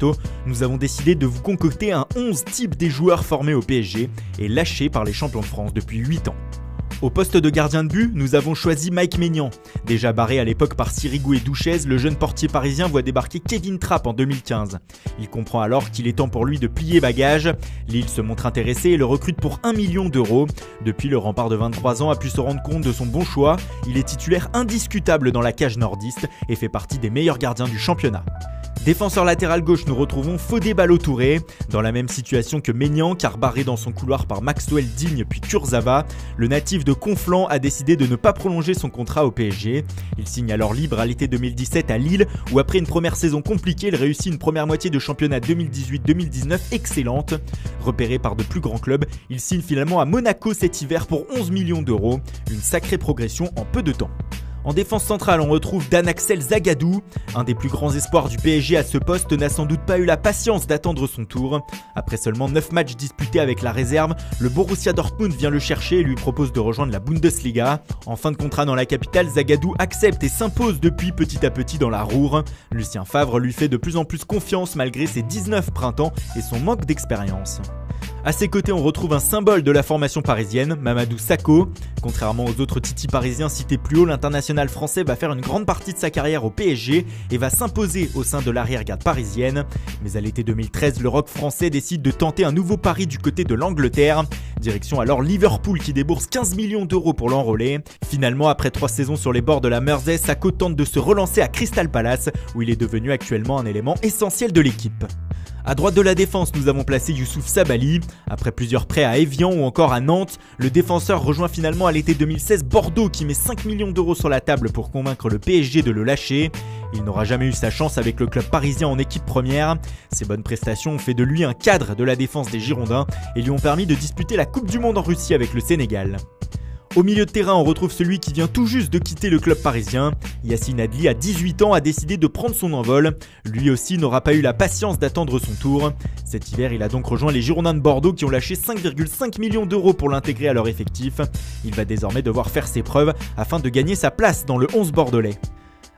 mercato, nous avons décidé de vous concocter un 11 type des joueurs formés au PSG et lâchés par les champions de France depuis 8 ans. Au poste de gardien de but, nous avons choisi Mike Maignan. Déjà barré à l'époque par Sirigu et Douchez, le jeune portier parisien voit débarquer Kevin Trapp en 2015. Il comprend alors qu'il est temps pour lui de plier bagage. Lille se montre intéressé et le recrute pour 1 million d'euros. Depuis, le rempart de 23 ans a pu se rendre compte de son bon choix. Il est titulaire indiscutable dans la cage nordiste et fait partie des meilleurs gardiens du championnat. Défenseur latéral gauche, nous retrouvons Fodé Ballo-Touré. Dans la même situation que Maignan, car barré dans son couloir par Maxwell Digne puis Kurzawa, le natif de Conflans a décidé de ne pas prolonger son contrat au PSG. Il signe alors libre à l'été 2017 à Lille, où après une première saison compliquée, il réussit une première moitié de championnat 2018-2019 excellente. Repéré par de plus grands clubs, il signe finalement à Monaco cet hiver pour 11 millions d'euros, une sacrée progression en peu de temps. En défense centrale, on retrouve Dan Axel Zagadou. Un des plus grands espoirs du PSG à ce poste n'a sans doute pas eu la patience d'attendre son tour. Après seulement 9 matchs disputés avec la réserve, le Borussia Dortmund vient le chercher et lui propose de rejoindre la Bundesliga. En fin de contrat dans la capitale, Zagadou accepte et s'impose depuis petit à petit dans la Ruhr. Lucien Favre lui fait de plus en plus confiance malgré ses 19 printemps et son manque d'expérience. À ses côtés, on retrouve un symbole de la formation parisienne, Mamadou Sakho. Contrairement aux autres titis parisiens cités plus haut, l'international français va faire une grande partie de sa carrière au PSG et va s'imposer au sein de l'arrière-garde parisienne. Mais à l'été 2013, le rock français décide de tenter un nouveau pari du côté de l'Angleterre. Direction alors Liverpool qui débourse 15 millions d'euros pour l'enrôler. Finalement, après 3 saisons sur les bords de la Mersey, Sakho tente de se relancer à Crystal Palace, où il est devenu actuellement un élément essentiel de l'équipe. À droite de la défense, nous avons placé Youssouf Sabaly. Après plusieurs prêts à Évian ou encore à Nantes, le défenseur rejoint finalement à l'été 2016 Bordeaux qui met 5 millions d'euros sur la table pour convaincre le PSG de le lâcher. Il n'aura jamais eu sa chance avec le club parisien en équipe première. Ses bonnes prestations ont fait de lui un cadre de la défense des Girondins et lui ont permis de disputer la Coupe du Monde en Russie avec le Sénégal. Au milieu de terrain, on retrouve celui qui vient tout juste de quitter le club parisien. Yacine Adli, à 18 ans, a décidé de prendre son envol. Lui aussi n'aura pas eu la patience d'attendre son tour. Cet hiver, il a donc rejoint les Girondins de Bordeaux qui ont lâché 5,5 millions d'euros pour l'intégrer à leur effectif. Il va désormais devoir faire ses preuves afin de gagner sa place dans le 11 bordelais.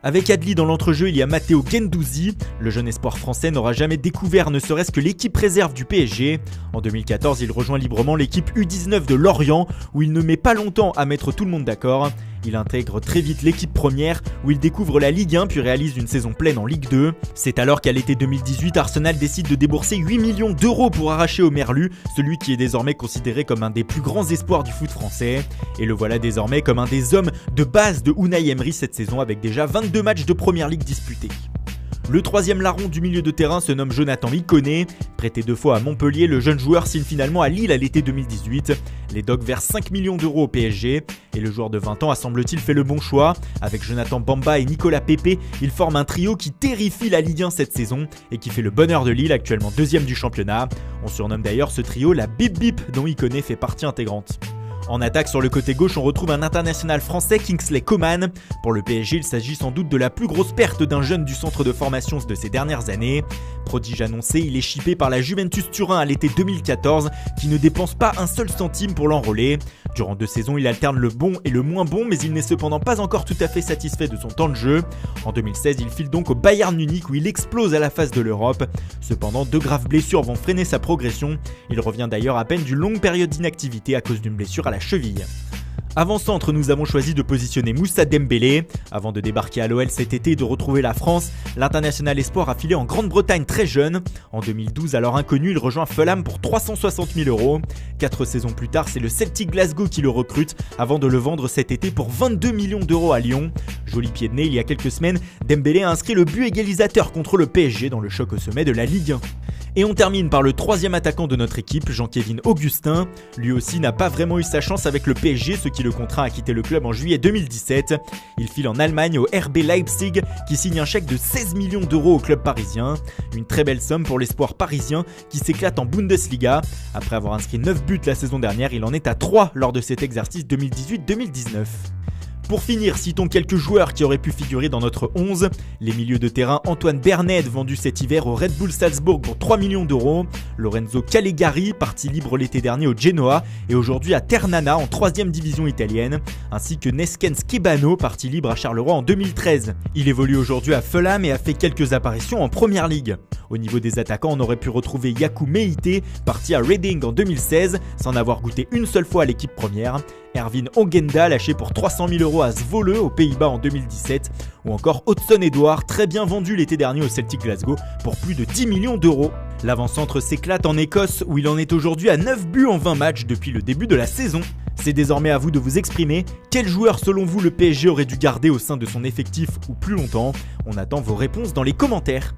Avec Adli dans l'entrejeu, il y a Matteo Guendouzi. Le jeune espoir français n'aura jamais découvert ne serait-ce que l'équipe réserve du PSG. En 2014, il rejoint librement l'équipe U19 de Lorient, où il ne met pas longtemps à mettre tout le monde d'accord. Il intègre très vite l'équipe première, où il découvre la Ligue 1 puis réalise une saison pleine en Ligue 2. C'est alors qu'à l'été 2018, Arsenal décide de débourser 8 millions d'euros pour arracher au Merlu, celui qui est désormais considéré comme un des plus grands espoirs du foot français. Et le voilà désormais comme un des hommes de base de Unai Emery cette saison avec déjà 22 matchs de Première Ligue disputés. Le troisième larron du milieu de terrain se nomme Jonathan Iconé. Prêté 2 fois à Montpellier, le jeune joueur signe finalement à Lille à l'été 2018. Les Dogs versent 5 millions d'euros au PSG. Et le joueur de 20 ans a semble-t-il fait le bon choix. Avec Jonathan Bamba et Nicolas Pepe, il forme un trio qui terrifie la Ligue 1 cette saison et qui fait le bonheur de Lille, actuellement 2e du championnat. On surnomme d'ailleurs ce trio la Bip Bip dont Iconé fait partie intégrante. En attaque sur le côté gauche, on retrouve un international français, Kingsley Coman. Pour le PSG, il s'agit sans doute de la plus grosse perte d'un jeune du centre de formation de ces dernières années. Prodige annoncé, il est chippé par la Juventus Turin à l'été 2014, qui ne dépense pas un seul centime pour l'enrôler. Durant 2 saisons, il alterne le bon et le moins bon, mais il n'est cependant pas encore tout à fait satisfait de son temps de jeu. En 2016, il file donc au Bayern Munich où il explose à la face de l'Europe. Cependant, 2 graves blessures vont freiner sa progression. Il revient d'ailleurs à peine d'une longue période d'inactivité à cause d'une blessure à la cheville. Avant-centre, nous avons choisi de positionner Moussa Dembélé. Avant de débarquer à l'OL cet été et de retrouver la France, l'international espoir a filé en Grande-Bretagne très jeune. En 2012, alors inconnu, il rejoint Fulham pour 360 000 euros. 4 saisons plus tard, c'est le Celtic Glasgow qui le recrute avant de le vendre cet été pour 22 millions d'euros à Lyon. Joli pied de nez, il y a quelques semaines, Dembélé a inscrit le but égalisateur contre le PSG dans le choc au sommet de la Ligue 1. Et on termine par le 3e attaquant de notre équipe, Jean-Kévin Augustin. Lui aussi n'a pas vraiment eu sa chance avec le PSG, ce qui le contraint à quitter le club en juillet 2017. Il file en Allemagne au RB Leipzig, qui signe un chèque de 16 millions d'euros au club parisien. Une très belle somme pour l'espoir parisien qui s'éclate en Bundesliga. Après avoir inscrit 9 buts la saison dernière, il en est à 3 lors de cet exercice 2018-2019. Pour finir, citons quelques joueurs qui auraient pu figurer dans notre 11. Les milieux de terrain Antoine Bernet, vendu cet hiver au Red Bull Salzbourg pour 3 millions d'euros. Lorenzo Callegari, parti libre l'été dernier au Genoa et aujourd'hui à Ternana en 3ème division italienne. Ainsi que Neskens Kebano, parti libre à Charleroi en 2013. Il évolue aujourd'hui à Fulham et a fait quelques apparitions en Première Ligue. Au niveau des attaquants, on aurait pu retrouver Yakou Meite, parti à Reading en 2016, sans avoir goûté une seule fois à l'équipe première. Erwin Ongenda, lâché pour 300 000 € à Zwolle aux Pays-Bas en 2017. Ou encore Hudson Edouard, très bien vendu l'été dernier au Celtic Glasgow pour plus de 10 millions d'euros. L'avant-centre s'éclate en Écosse où il en est aujourd'hui à 9 buts en 20 matchs depuis le début de la saison. C'est désormais à vous de vous exprimer. Quel joueur selon vous le PSG aurait dû garder au sein de son effectif ou plus longtemps? On attend vos réponses dans les commentaires.